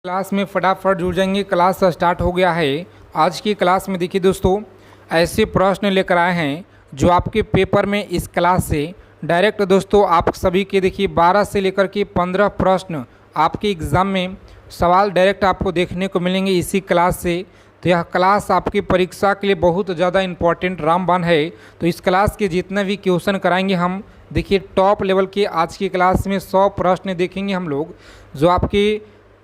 Class में फटाफट जुड़ जाएंगे। क्लास स्टार्ट हो गया है। आज की क्लास में देखिए दोस्तों, ऐसे प्रश्न लेकर आए हैं जो आपके पेपर में इस क्लास से डायरेक्ट दोस्तों आप सभी के देखिए 12 से लेकर के 15 प्रश्न आपके एग्ज़ाम में सवाल डायरेक्ट आपको देखने को मिलेंगे इसी क्लास से। तो यह क्लास आपकी परीक्षा के लिए बहुत ज़्यादा इम्पोर्टेंट रामबाण है। तो इस क्लास के जितने भी क्वेश्चन कराएंगे हम देखिए टॉप लेवल के आज की क्लास में 100 प्रश्न देखेंगे हम लोग जो आपके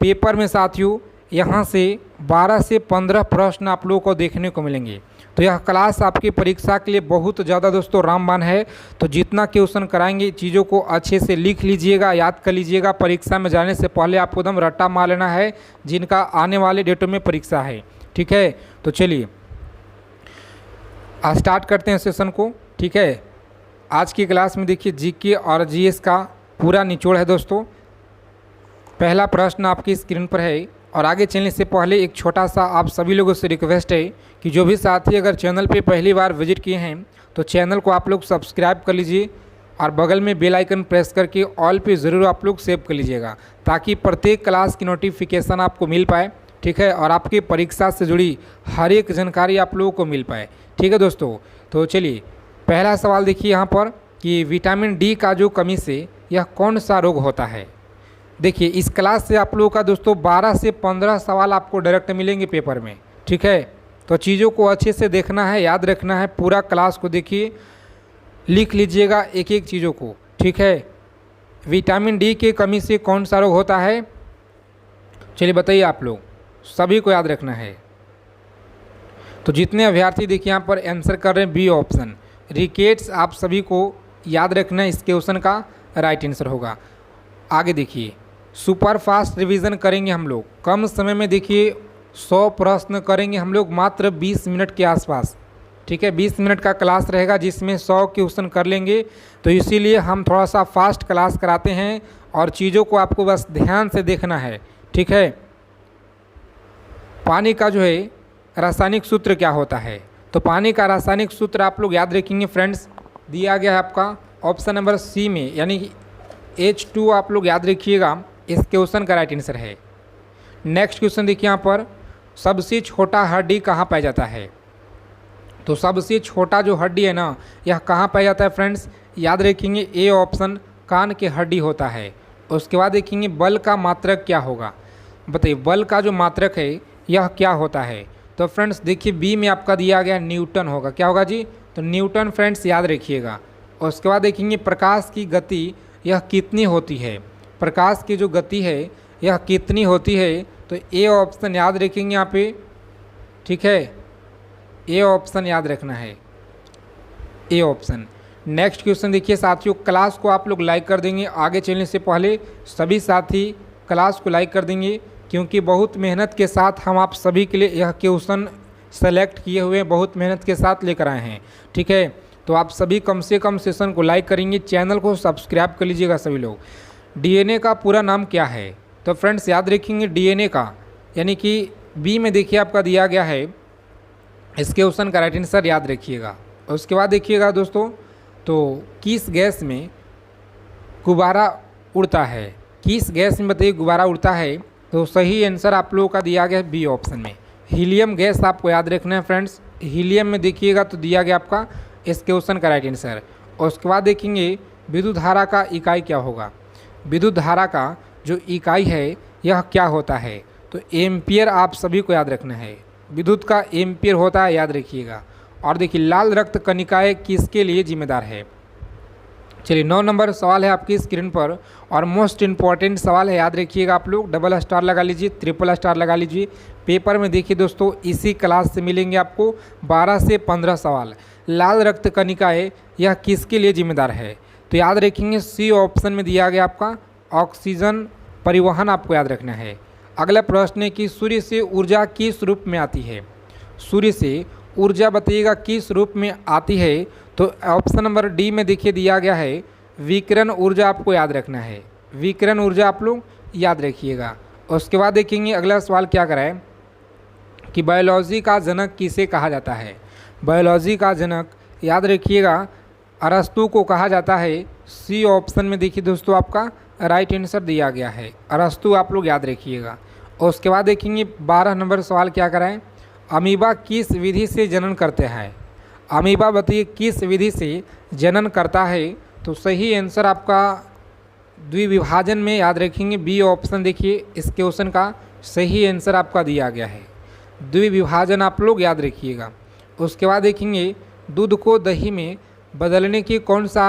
पेपर में साथियों यहाँ से 12 से 15 प्रश्न आप लोगों को देखने को मिलेंगे। तो यह क्लास आपकी परीक्षा के लिए बहुत ज़्यादा दोस्तों रामबाण है। तो जितना क्वेश्चन कराएंगे चीज़ों को अच्छे से लिख लीजिएगा, याद कर लीजिएगा। परीक्षा में जाने से पहले आपको एकदम रट्टा मार लेना है जिनका आने वाले डेटों में परीक्षा है। ठीक है, तो चलिए स्टार्ट करते हैं सेशन को। ठीक है, आज की क्लास में देखिए जीके और जीएस का पूरा निचोड़ है दोस्तों। पहला प्रश्न आपकी स्क्रीन पर है और आगे चलने से पहले एक छोटा सा आप सभी लोगों से रिक्वेस्ट है कि जो भी साथी अगर चैनल पे पहली बार विजिट किए हैं तो चैनल को आप लोग सब्सक्राइब कर लीजिए और बगल में बेल आइकन प्रेस करके ऑल पे ज़रूर आप लोग सेव कर लीजिएगा ताकि प्रत्येक क्लास की नोटिफिकेशन आपको मिल पाए। ठीक है, और आपकी परीक्षा से जुड़ी हर एक जानकारी आप लोगों को मिल पाए। ठीक है दोस्तों, तो चलिए पहला सवाल देखिए यहाँ पर कि विटामिन डी का जो कमी से यह कौन सा रोग होता है। देखिए इस क्लास से आप लोगों का दोस्तों 12 से 15 सवाल आपको डायरेक्ट मिलेंगे पेपर में। ठीक है, तो चीज़ों को अच्छे से देखना है, याद रखना है। पूरा क्लास को देखिए, लिख लीजिएगा एक एक चीज़ों को। ठीक है, विटामिन डी की कमी से कौन सा रोग होता है, चलिए बताइए आप लोग, सभी को याद रखना है। तो जितने अभ्यर्थी देखिए यहाँ पर आंसर कर रहे हैं बी ऑप्शन रिकेट्स, आप सभी को याद रखना है। इस क्वेश्चन का राइट आंसर होगा। आगे देखिए सुपर फास्ट रिवीजन करेंगे हम लोग कम समय में। देखिए 100 प्रश्न करेंगे हम लोग मात्र 20 मिनट के आसपास। ठीक है, 20 मिनट का क्लास रहेगा जिसमें 100 क्वेश्चन कर लेंगे। तो इसीलिए हम थोड़ा सा फास्ट क्लास कराते हैं और चीज़ों को आपको बस ध्यान से देखना है। ठीक है, पानी का जो है रासायनिक सूत्र क्या होता है, तो पानी का रासायनिक सूत्र आप लोग याद रखेंगे फ्रेंड्स, दिया गया है आपका ऑप्शन नंबर सी में, यानी H2 आप लोग याद रखिएगा। इस क्वेश्चन का राइट आंसर है। नेक्स्ट क्वेश्चन देखिए यहाँ पर, सबसे छोटा हड्डी कहाँ पाया जाता है। तो सबसे छोटा जो हड्डी है ना, यह कहाँ पाया जाता है फ्रेंड्स, याद रखेंगे ए ऑप्शन कान के हड्डी होता है। उसके बाद देखेंगे बल का मात्रक क्या होगा। बताइए बल का जो मात्रक है यह क्या होता है। तो फ्रेंड्स देखिए बी में आपका दिया गया न्यूटन होगा। क्या होगा जी, तो न्यूटन फ्रेंड्स याद रखिएगा। उसके बाद देखेंगे प्रकाश की गति यह कितनी होती है, प्रकाश की जो गति है यह कितनी होती है। तो ए ऑप्शन याद रखेंगे यहाँ पे। ठीक है, ए ऑप्शन याद रखना है, ए ऑप्शन। नेक्स्ट क्वेश्चन देखिए साथियों, क्लास को आप लोग लाइक कर देंगे। आगे चलने से पहले सभी साथी क्लास को लाइक कर देंगे क्योंकि बहुत मेहनत के साथ हम आप सभी के लिए यह क्वेश्चन सेलेक्ट किए हुए बहुत मेहनत के साथ लेकर आए हैं। ठीक है, तो आप सभी कम से कम सेशन को लाइक करेंगे, चैनल को सब्सक्राइब कर लीजिएगा सभी लोग। डीएनए का पूरा नाम क्या है, तो फ्रेंड्स याद रखेंगे डीएनए का, यानी कि बी में देखिए आपका दिया गया है। इस क्वेश्चन का राइट आंसर याद रखिएगा। उसके बाद देखिएगा दोस्तों, तो किस गैस में गुब्बारा उड़ता है, किस गैस में बताइए गुब्बारा उड़ता है। तो सही आंसर आप लोगों का दिया गया है बी ऑप्शन में, हीलियम गैस आपको याद रखना है फ्रेंड्स। हीलियम में देखिएगा तो दिया गया आपका इस क्वेश्चन का राइट आंसर। और उसके बाद देखेंगे विद्युत धारा का इकाई क्या होगा। विद्युत धारा का जो इकाई है यह क्या होता है, तो एम्पियर आप सभी को याद रखना है। विद्युत का एम्पियर होता है, याद रखिएगा। और देखिए लाल रक्त कणिकाएं किसके लिए जिम्मेदार है। चलिए 9 नंबर सवाल है आपकी स्क्रीन पर और मोस्ट इम्पॉर्टेंट सवाल है, याद रखिएगा आप लोग। डबल स्टार लगा लीजिए, ट्रिपल स्टार लगा लीजिए। पेपर में देखिए दोस्तों इसी क्लास से मिलेंगे आपको 12 से 15 सवाल। लाल रक्त कणिकाएं यह किसके लिए जिम्मेदार है, तो याद रखेंगे सी ऑप्शन में दिया गया आपका ऑक्सीजन परिवहन आपको याद रखना है। अगला प्रश्न है कि सूर्य से ऊर्जा किस रूप में आती है। सूर्य से ऊर्जा बताइएगा किस रूप में आती है, तो ऑप्शन नंबर डी में देखिए दिया गया है विकिरण ऊर्जा आपको याद रखना है। विकिरण ऊर्जा आप लोग याद रखिएगा। उसके बाद देखेंगे अगला सवाल क्या कराए कि बायोलॉजी का जनक किसे कहा जाता है। बायोलॉजी का जनक याद रखिएगा अरस्तु को कहा जाता है। सी ऑप्शन में देखिए दोस्तों आपका राइट आंसर दिया गया है, अरस्तु आप लोग याद रखिएगा। और उसके बाद देखेंगे 12 नंबर सवाल क्या कराएं, अमीबा किस विधि से जनन करते हैं। अमीबा बताइए किस विधि से जनन करता है। तो सही आंसर आपका द्विविभाजन में याद रखेंगे, बी ऑप्शन देखिए इस क्वेश्चन का सही आंसर आपका दिया गया है, द्विविभाजन आप लोग याद रखिएगा। उसके बाद देखेंगे दूध को दही में बदलने की कौन सा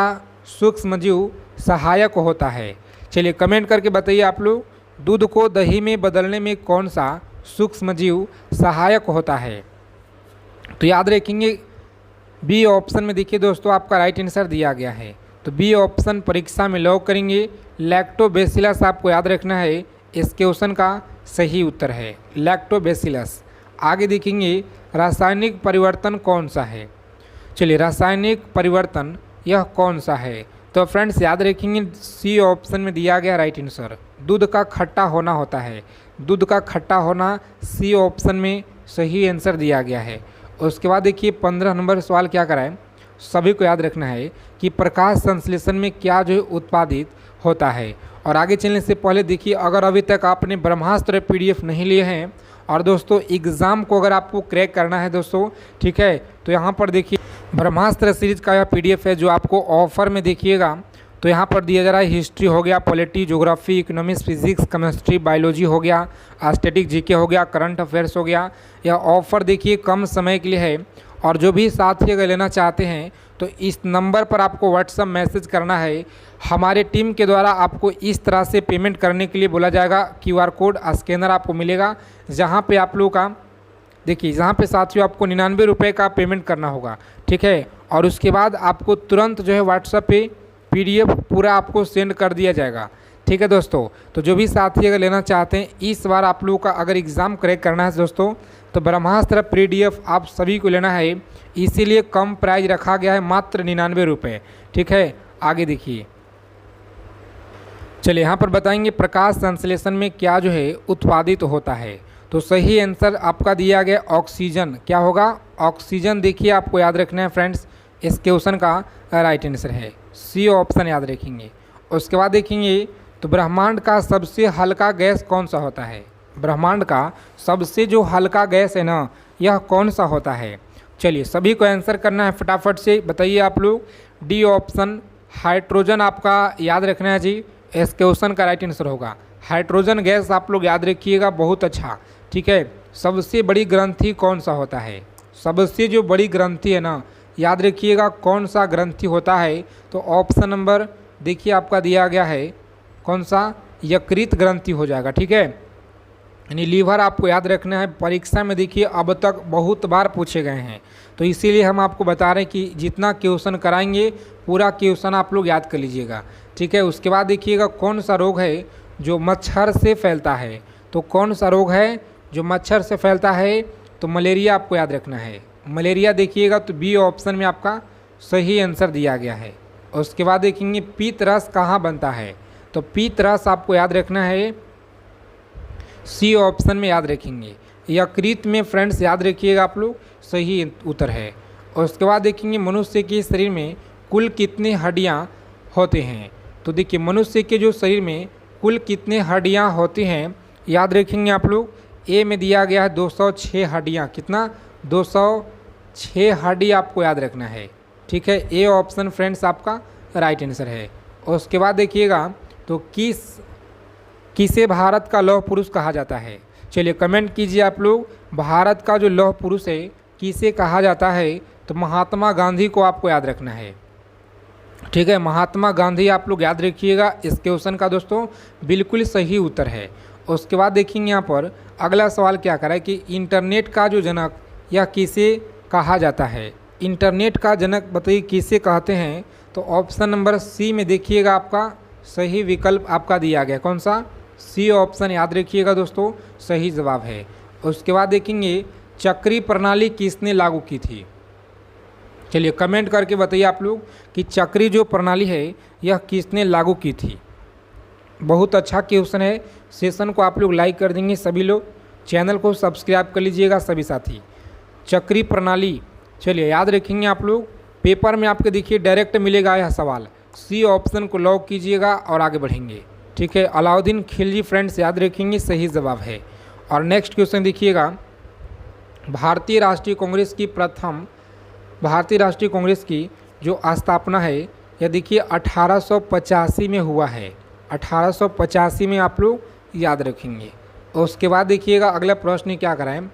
सूक्ष्मजीव सहायक होता है। चलिए कमेंट करके बताइए आप लोग, दूध को दही में बदलने में कौन सा सूक्ष्मजीव सहायक होता है। तो याद रखेंगे बी ऑप्शन में देखिए दोस्तों आपका राइट आंसर दिया गया है। तो बी ऑप्शन परीक्षा में लॉक करेंगे। लैक्टोबैसिलस आपको याद रखना है, इस क्वेश्चन का सही उत्तर है लैक्टोबैसिलस। आगे देखेंगे रासायनिक परिवर्तन कौन सा है। चलिए रासायनिक परिवर्तन यह कौन सा है। तो फ्रेंड्स याद रखेंगे सी ऑप्शन में दिया गया राइट आंसर, दूध का खट्टा होना होता है। दूध का खट्टा होना सी ऑप्शन में सही आंसर दिया गया है। उसके बाद देखिए 15 नंबर सवाल क्या कराएं, सभी को याद रखना है कि प्रकाश संश्लेषण में क्या जो है उत्पादित होता है। और आगे चलने से पहले देखिए अगर अभी तक आपने ब्रह्मास्त्र PDF नहीं लिए हैं और दोस्तों एग्ज़ाम को अगर आपको क्रैक करना है दोस्तों, ठीक है, तो यहाँ पर देखिए ब्रह्मास्त्र सीरीज का यह PDF है जो आपको ऑफर में देखिएगा। तो यहाँ पर दिया जा रहा है हिस्ट्री हो गया, polity, geography, economics, physics, chemistry, biology हो गया, स्टैटिक GK हो गया, करंट अफेयर्स हो गया। यह ऑफ़र देखिए कम समय के लिए है और जो भी साथी अगर लेना चाहते हैं तो इस नंबर पर आपको व्हाट्सएप मैसेज करना है। हमारे टीम के द्वारा आपको इस तरह से पेमेंट करने के लिए बोला जाएगा। QR कोड स्कैनर आपको मिलेगा जहाँ पे आप लोगों का देखिए, जहाँ पे साथियों आपको 99 रुपये का पेमेंट करना होगा, ठीक है। और उसके बाद आपको तुरंत जो है व्हाट्सएप पे PDF पूरा आपको सेंड कर दिया जाएगा, ठीक है दोस्तों। तो जो भी साथी अगर लेना चाहते हैं, इस बार आप लोगों का अगर एग्ज़ाम क्रैक करना है दोस्तों, तो ब्रह्मास्त्र PDF आप सभी को लेना है, इसीलिए कम प्राइस रखा गया है, मात्र 99 रुपये, ठीक है। आगे देखिए, चलिए यहाँ पर बताएंगे प्रकाश संश्लेषण में क्या जो है उत्पादित होता है। तो सही आंसर आपका दिया गया ऑक्सीजन। क्या होगा, ऑक्सीजन। देखिए आपको याद रखना है फ्रेंड्स, इस क्वेश्चन का राइट आंसर है सी ऑप्शन याद रखेंगे। उसके बाद देखेंगे तो ब्रह्मांड का सबसे हल्का गैस कौन सा होता है। ब्रह्मांड का सबसे जो हल्का गैस है ना, यह कौन सा होता है। चलिए सभी को आंसर करना है, फटाफट से बताइए आप लोग। डी ऑप्शन हाइड्रोजन आपका याद रखना है जी, इस क्वेश्चन का राइट आंसर होगा हाइड्रोजन गैस। आप लोग याद रखिएगा, बहुत अच्छा, ठीक है। सबसे बड़ी ग्रंथि कौन सा होता है। सबसे जो बड़ी ग्रंथि है ना, याद रखिएगा कौन सा ग्रंथि होता है। तो ऑप्शन नंबर देखिए आपका दिया गया है कौन सा, यकृत ग्रंथि हो जाएगा, ठीक है। यानी लीवर आपको याद रखना है, परीक्षा में देखिए अब तक बहुत बार पूछे गए हैं, तो इसीलिए हम आपको बता रहे हैं कि जितना क्वेश्चन कराएंगे पूरा क्वेश्चन आप लोग याद कर लीजिएगा, ठीक है। उसके बाद देखिएगा कौन सा रोग है जो मच्छर से फैलता है। तो कौन सा रोग है जो मच्छर से फैलता है, तो मलेरिया आपको याद रखना है, मलेरिया देखिएगा। तो बी ऑप्शन में आपका सही आंसर दिया गया है। उसके बाद देखेंगे पीत रस कहाँ बनता है। तो पीत रस आपको याद रखना है, सी ऑप्शन में याद रखेंगे, यकृत में फ्रेंड्स याद रखिएगा आप लोग, सही उत्तर है। और उसके बाद देखेंगे मनुष्य के शरीर में कुल कितनी हड्डियाँ होते हैं। तो देखिए मनुष्य के जो शरीर में कुल कितने हड्डियाँ होती हैं, याद रखेंगे आप लोग। ए में दिया गया है 206 हड्डियाँ, कितना 206 हड्डी आपको याद रखना है, ठीक है। ए ऑप्शन फ्रेंड्स आपका राइट आंसर है। और उसके बाद देखिएगा तो किसे भारत का लौह पुरुष कहा जाता है। चलिए कमेंट कीजिए आप लोग, भारत का जो लौह पुरुष है किसे कहा जाता है। तो महात्मा गांधी को आपको याद रखना है, ठीक है। महात्मा गांधी आप लोग याद रखिएगा, इस क्वेश्चन का दोस्तों बिल्कुल सही उत्तर है। उसके बाद देखेंगे यहाँ पर अगला सवाल क्या करा है कि इंटरनेट का जो जनक यह किसे कहा जाता है। इंटरनेट का जनक बताइए किसे कहते हैं। तो ऑप्शन नंबर सी में देखिएगा आपका सही विकल्प आपका दिया गया, कौन सा, सी ऑप्शन याद रखिएगा दोस्तों, सही जवाब है। उसके बाद देखेंगे चक्री प्रणाली किसने लागू की थी। चलिए कमेंट करके बताइए आप लोग कि चक्री जो प्रणाली है यह किसने लागू की थी। बहुत अच्छा क्वेश्चन है, सेशन को आप लोग लाइक कर देंगे सभी लोग, चैनल को सब्सक्राइब कर लीजिएगा सभी साथी। चक्री प्रणाली, चलिए याद रखेंगे आप लोग, पेपर में आपके देखिए डायरेक्ट मिलेगा यह सवाल, सी ऑप्शन को लॉक कीजिएगा और आगे बढ़ेंगे, ठीक है। अलाउद्दीन खिलजी फ्रेंड्स याद रखेंगे, सही जवाब है। और नेक्स्ट क्वेश्चन देखिएगा, भारतीय राष्ट्रीय कांग्रेस की जो स्थापना है यह देखिए 1885 में हुआ है। 1885 में आप लोग याद रखेंगे। उसके बाद देखिएगा अगला प्रश्न क्या कराएं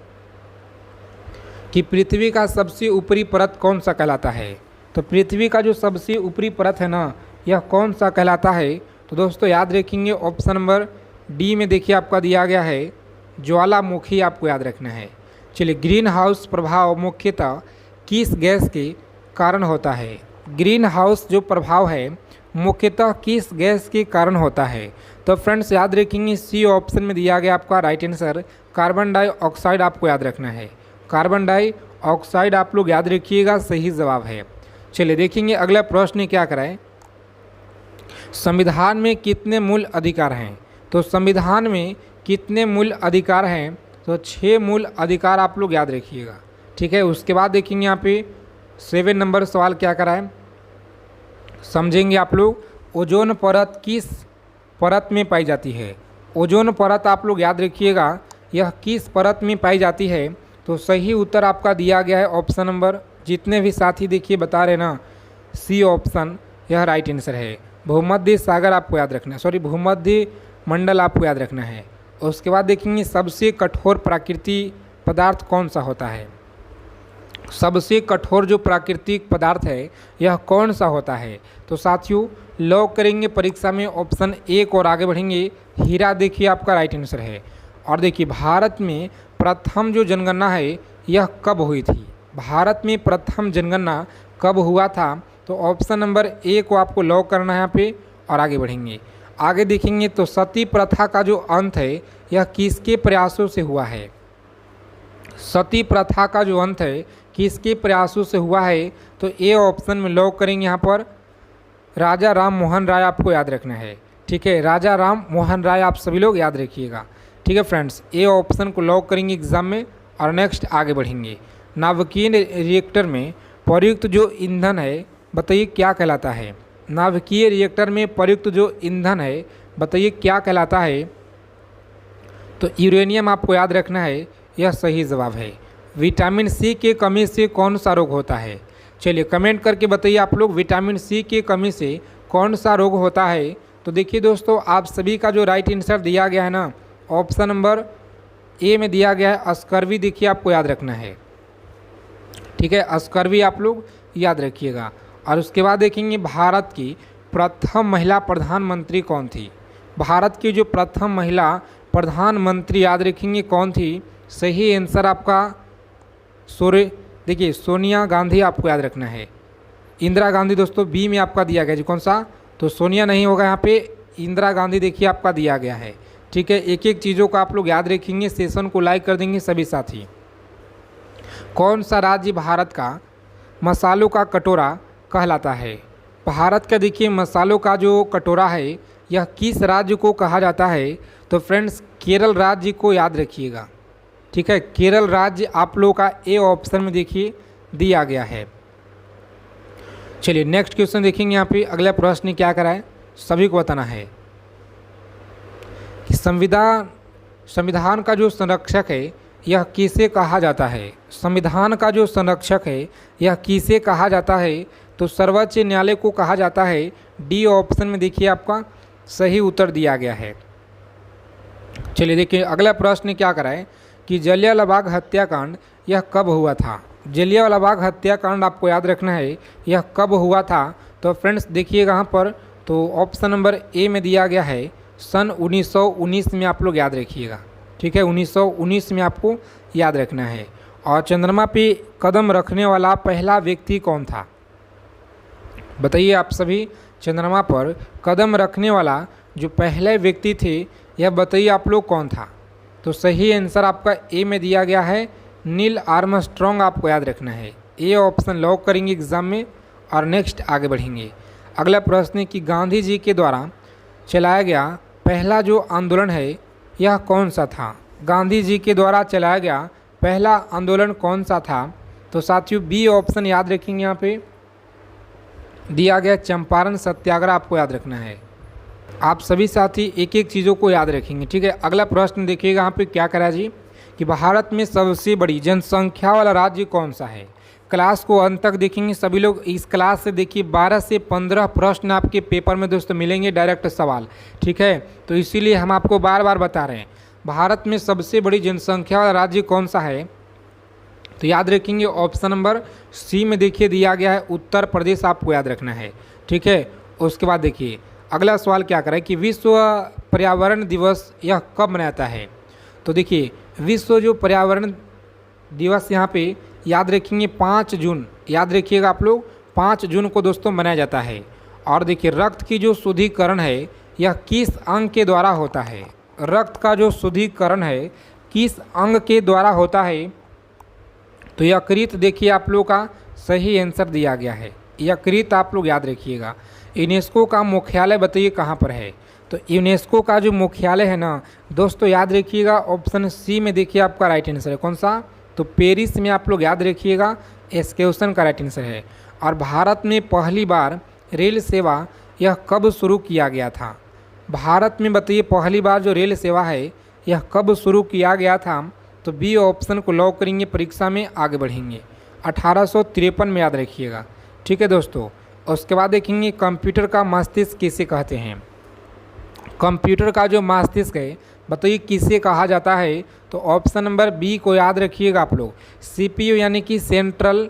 कि पृथ्वी का सबसे ऊपरी परत कौन सा कहलाता है। तो पृथ्वी का जो सबसे ऊपरी परत है ना, यह कौन सा कहलाता है। तो दोस्तों याद रखेंगे ऑप्शन नंबर डी में देखिए आपका दिया गया है ज्वालामुखी, आपको याद रखना है। चलिए, ग्रीन हाउस प्रभाव मुख्यतः किस गैस के कारण होता है। ग्रीन हाउस जो प्रभाव है मुख्यतः किस गैस के कारण होता है। तो फ्रेंड्स याद रखेंगे सी ऑप्शन में दिया गया आपका राइट आंसर कार्बन डाइऑक्साइड, आपको याद रखना है। कार्बन डाइऑक्साइड आप लोग याद रखिएगा, सही जवाब है। चलिए देखेंगे अगला प्रश्न क्या कराएं, संविधान में कितने मूल अधिकार हैं। तो संविधान में कितने मूल अधिकार हैं। तो 6 मूल अधिकार आप लोग याद रखिएगा, ठीक है। उसके बाद देखेंगे यहाँ पे 7 नंबर सवाल क्या कराएं, समझेंगे आप लोग ओजोन परत किस परत में पाई जाती है। ओजोन परत आप लोग याद रखिएगा, यह किस परत में पाई जाती है। तो सही उत्तर आपका दिया गया है ऑप्शन नंबर, जितने भी साथी देखिए बता रहे ना, सी ऑप्शन यह राइट आंसर है। भूमध्य सागर आपको याद रखना है, भूमध्य मंडल आपको याद रखना है। उसके बाद देखेंगे सबसे कठोर प्राकृतिक पदार्थ कौन सा होता है। सबसे कठोर जो प्राकृतिक पदार्थ है यह कौन सा होता है। तो साथियों लॉक करेंगे परीक्षा में ऑप्शन 1 और आगे बढ़ेंगे, हीरा देखिए आपका राइट आंसर है। और देखिए भारत में प्रथम जो जनगणना है यह कब हुई थी। भारत में प्रथम जनगणना कब हुआ था। तो ऑप्शन नंबर 1 को आपको लॉक करना है यहाँ पे और आगे बढ़ेंगे। आगे देखेंगे तो सती प्रथा का जो अंत है यह किसके प्रयासों से हुआ है। सती प्रथा का जो अंत है किसके प्रयासों से हुआ है। तो ए ऑप्शन में लॉक करेंगे यहाँ पर राजा राम मोहन राय, आपको याद रखना है, ठीक है। राजा राम मोहन राय आप सभी लोग याद रखिएगा, ठीक है फ्रेंड्स। ए ऑप्शन को लॉक करेंगे एग्जाम में और नेक्स्ट आगे बढ़ेंगे। नाभिकीय रिएक्टर में प्रयुक्त जो ईंधन है बताइए क्या कहलाता है। नाभिकीय रिएक्टर में प्रयुक्त जो ईंधन है बताइए क्या कहलाता है। तो यूरेनियम आपको याद रखना है, यह सही जवाब है। विटामिन सी के कमी से कौन सा रोग होता है। चलिए कमेंट करके बताइए आप लोग, विटामिन सी की कमी से कौन सा रोग होता है। तो देखिए दोस्तों आप सभी का जो राइट आंसर दिया गया है ना, ऑप्शन नंबर ए में दिया गया है स्कर्वी, देखिए आपको याद रखना है, ठीक है। स्कर्वी आप लोग याद रखिएगा। और उसके बाद देखेंगे भारत की प्रथम महिला प्रधानमंत्री कौन थी। भारत की जो प्रथम महिला प्रधानमंत्री याद रखेंगे कौन थी। सही आंसर आपका देखिए सोनिया गांधी, आपको याद रखना है। इंदिरा गांधी दोस्तों बी में आपका दिया गया जी, कौन सा। तो सोनिया नहीं होगा यहाँ पे, इंदिरा गांधी देखिए आपका दिया गया है, ठीक है। एक एक चीज़ों को आप लोग याद रखेंगे। सेशन को लाइक कर देंगे सभी साथी। कौन सा राज्य भारत का मसालों का कटोरा कहलाता है। भारत का देखिए मसालों का जो कटोरा है यह किस राज्य को कहा जाता है। तो फ्रेंड्स केरल राज्य को याद रखिएगा, ठीक है। केरल राज्य आप लोगों का ए ऑप्शन में देखिए दिया गया है। चलिए नेक्स्ट क्वेश्चन देखेंगे। यहाँ पे अगला प्रश्न क्या कराए, सभी को बताना है कि संविधान का जो संरक्षक है यह किसे कहा जाता है। संविधान का जो संरक्षक है यह किसे कहा जाता है। तो सर्वोच्च न्यायालय को कहा जाता है। डी ऑप्शन में देखिए आपका सही उत्तर दिया गया है। चलिए देखिए अगला प्रश्न क्या कराए कि जलियांवाला बाग हत्याकांड यह कब हुआ था। जलियांवाला बाग हत्याकांड आपको याद रखना है, यह कब हुआ था। तो फ्रेंड्स देखिएगा यहाँ पर, तो ऑप्शन नंबर ए में दिया गया है सन 1919 में, आप लोग याद रखिएगा, ठीक है। 1919 में आपको याद रखना है। और चंद्रमा पे कदम रखने वाला पहला व्यक्ति कौन था। बताइए आप सभी, चंद्रमा पर कदम रखने वाला जो पहले व्यक्ति थे यह बताइए आप लोग कौन था। तो सही आंसर आपका ए में दिया गया है नील आर्मस्ट्रॉन्ग, आपको याद रखना है। ए ऑप्शन लॉक करेंगे एग्जाम में और नेक्स्ट आगे बढ़ेंगे। अगला प्रश्न है कि गांधी जी के द्वारा चलाया गया पहला जो आंदोलन है यह कौन सा था। गांधी जी के द्वारा चलाया गया पहला आंदोलन कौन सा था। तो साथियों बी ऑप्शन याद रखेंगे, यहाँ पे दिया गया चंपारण सत्याग्रह, आपको याद रखना है। आप सभी साथी एक एक चीज़ों को याद रखेंगे, ठीक है। अगला प्रश्न देखिएगा यहाँ पे क्या करा जी कि भारत में सबसे बड़ी जनसंख्या वाला राज्य कौन सा है। क्लास को अंत तक देखेंगे सभी लोग। इस क्लास से देखिए 12 से 15 प्रश्न आपके पेपर में दोस्तों मिलेंगे, डायरेक्ट सवाल, ठीक है। तो इसीलिए हम आपको बार बार बता रहे हैं भारत में सबसे बड़ी जनसंख्या वाला राज्य कौन सा है। तो याद रखेंगे ऑप्शन नंबर सी में देखिए दिया गया है उत्तर प्रदेश, आपको याद रखना है, ठीक है। उसके बाद देखिए अगला सवाल क्या करें कि विश्व पर्यावरण दिवस यह कब मनाता है। तो देखिए विश्व जो पर्यावरण दिवस यहाँ पे याद रखेंगे 5 जून, याद रखिएगा आप लोग 5 जून को दोस्तों मनाया जाता है। और देखिए रक्त की जो शुद्धिकरण है यह किस अंग के द्वारा होता है। रक्त का जो शुद्धिकरण है किस अंग के द्वारा होता है। तो यकृत देखिए आप लोग का सही आंसर दिया गया है, यकृत आप लोग याद रखिएगा। यूनेस्को का मुख्यालय बताइए कहाँ पर है। तो यूनेस्को का जो मुख्यालय है ना दोस्तों याद रखिएगा ऑप्शन सी में देखिए आपका राइट आंसर है। कौन सा? तो पेरिस में आप लोग याद रखिएगा, इस क्वेश्चन का राइट आंसर है। और भारत में पहली बार रेल सेवा यह कब शुरू किया गया था। भारत में बताइए पहली बार जो रेल सेवा है यह कब शुरू किया गया था। तो बी ऑप्शन को लॉक करेंगे, परीक्षा में आगे बढ़ेंगे 1853 में, याद रखिएगा, ठीक है दोस्तों। उसके बाद देखेंगे कंप्यूटर का मस्तिष्क किसे कहते हैं। कंप्यूटर का जो मस्तिष्क है बताइए किसे कहा जाता है। तो ऑप्शन नंबर बी को याद रखिएगा आप लोग, सीपीयू यानी कि सेंट्रल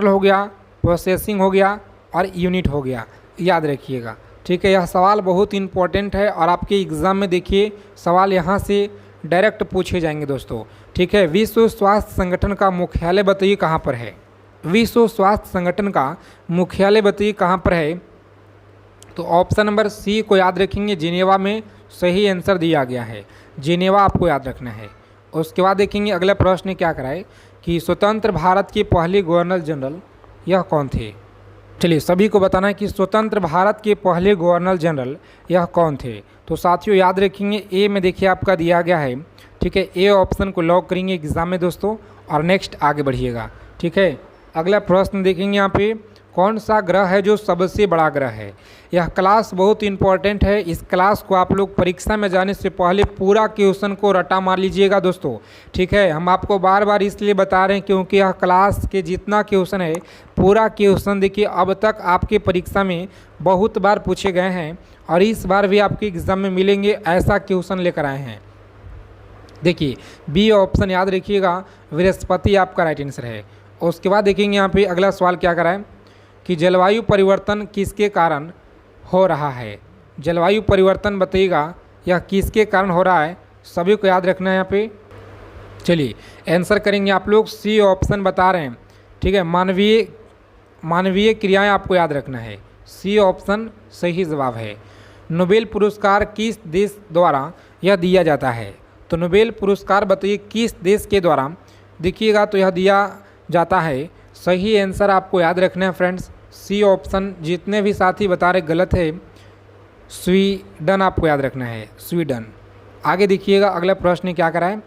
हो गया, प्रोसेसिंग हो गया और यूनिट हो गया, याद रखिएगा, ठीक है। यह सवाल बहुत इंपॉर्टेंट है और आपके एग्ज़ाम में देखिए सवाल यहाँ से डायरेक्ट पूछे जाएंगे दोस्तों, ठीक है। विश्व स्वास्थ्य संगठन का मुख्यालय बताइए कहाँ पर है। विश्व स्वास्थ्य संगठन का मुख्यालय बताइए कहाँ पर है। तो ऑप्शन नंबर सी को याद रखेंगे, जिनेवा में सही आंसर दिया गया है, जिनेवा आपको याद रखना है। उसके बाद देखेंगे अगला प्रश्न क्या कराए कि स्वतंत्र भारत के पहले गवर्नर जनरल यह कौन थे। चलिए सभी को बताना है कि स्वतंत्र भारत के पहले गवर्नर जनरल यह कौन थे। तो साथियों याद रखेंगे ए में देखिए आपका दिया गया है, ठीक है। ए ऑप्शन को लॉक करेंगे एग्जाम में दोस्तों और नेक्स्ट आगे बढ़िएगा, ठीक है। अगला प्रश्न देखेंगे यहाँ पे कौन सा ग्रह है जो सबसे बड़ा ग्रह है। यह क्लास बहुत इंपॉर्टेंट है, इस क्लास को आप लोग परीक्षा में जाने से पहले पूरा क्वेश्चन को रटा मार लीजिएगा दोस्तों, ठीक है। हम आपको बार बार इसलिए बता रहे हैं क्योंकि यह क्लास के जितना क्वेश्चन है पूरा क्वेश्चन देखिए अब तक आपके परीक्षा में बहुत बार पूछे गए हैं और इस बार भी आपके एग्ज़ाम में मिलेंगे, ऐसा क्वेश्चन लेकर आए हैं। देखिए बी ऑप्शन याद रखिएगा, बृहस्पति आपका राइट आंसर है। उसके बाद देखेंगे यहाँ पे अगला सवाल क्या कराएं कि जलवायु परिवर्तन किसके कारण हो रहा है। जलवायु परिवर्तन बताइएगा यह किसके कारण हो रहा है, सभी को याद रखना है यहाँ पे। चलिए आंसर करेंगे आप लोग, सी ऑप्शन बता रहे हैं, ठीक है। मानवीय क्रियाएं आपको याद रखना है, सी ऑप्शन सही जवाब है। नोबेल पुरस्कार किस देश द्वारा यह दिया जाता है। तो नोबेल पुरस्कार बताइए किस देश के द्वारा देखिएगा, तो यह दिया जाता है, सही आंसर आपको याद रखना है फ्रेंड्स, सी ऑप्शन। जितने भी साथी बता रहे गलत है, स्वीडन आपको याद रखना है, स्वीडन। आगे देखिएगा अगला प्रश्न क्या कराए,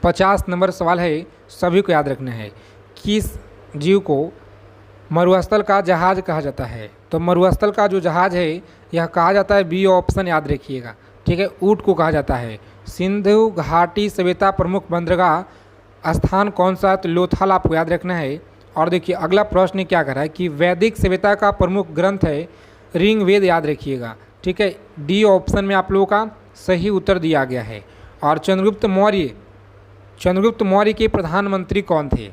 50 नंबर सवाल है, सभी को याद रखना है। किस जीव को मरुस्थल का जहाज कहा जाता है। तो मरुस्थल का जो जहाज है यह कहा जाता है, बी ऑप्शन याद रखिएगा, ठीक है, ऊँट को कहा जाता है। सिंधु घाटी सभ्यता प्रमुख बंदरगाह स्थान कौन सा है। तो लोथल आपको याद रखना है। और देखिए अगला प्रश्न क्या कर रहा है कि वैदिक सभ्यता का प्रमुख ग्रंथ है ऋग्वेद, याद रखिएगा, ठीक है। डी ऑप्शन में आप लोगों का सही उत्तर दिया गया है। और चंद्रगुप्त मौर्य के प्रधानमंत्री कौन थे।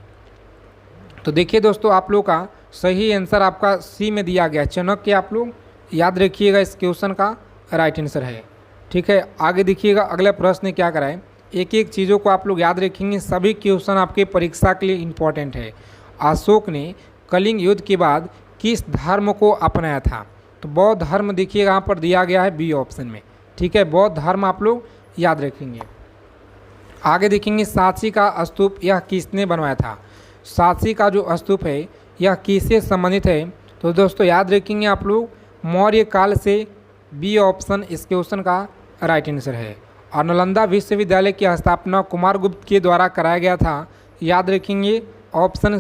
तो देखिए दोस्तों आप लोग का सही आंसर आपका सी में दिया गया, चाणक्य, आप लोग याद रखिएगा, इस क्वेश्चन का राइट आंसर है, ठीक है। आगे देखिएगा अगला प्रश्न क्या कराए, एक एक चीज़ों को आप लोग याद रखेंगे, सभी क्वेश्चन आपके परीक्षा के लिए इम्पोर्टेंट है। अशोक ने कलिंग युद्ध के बाद किस धर्म को अपनाया था। तो बौद्ध धर्म देखिएगा यहाँ पर दिया गया है बी ऑप्शन में, ठीक है, बौद्ध धर्म आप लोग याद रखेंगे। आगे देखेंगे सांची का स्तूप यह किसने बनवाया था। सांची का जो स्तूप है यह किससे संबंधित है। तो दोस्तों याद रखेंगे आप लोग मौर्य काल से, बी ऑप्शन इस क्वेश्चन का राइट आंसर है। और नालंदा विश्वविद्यालय की स्थापना कुमारगुप्त के द्वारा कराया गया था, याद रखेंगे ऑप्शन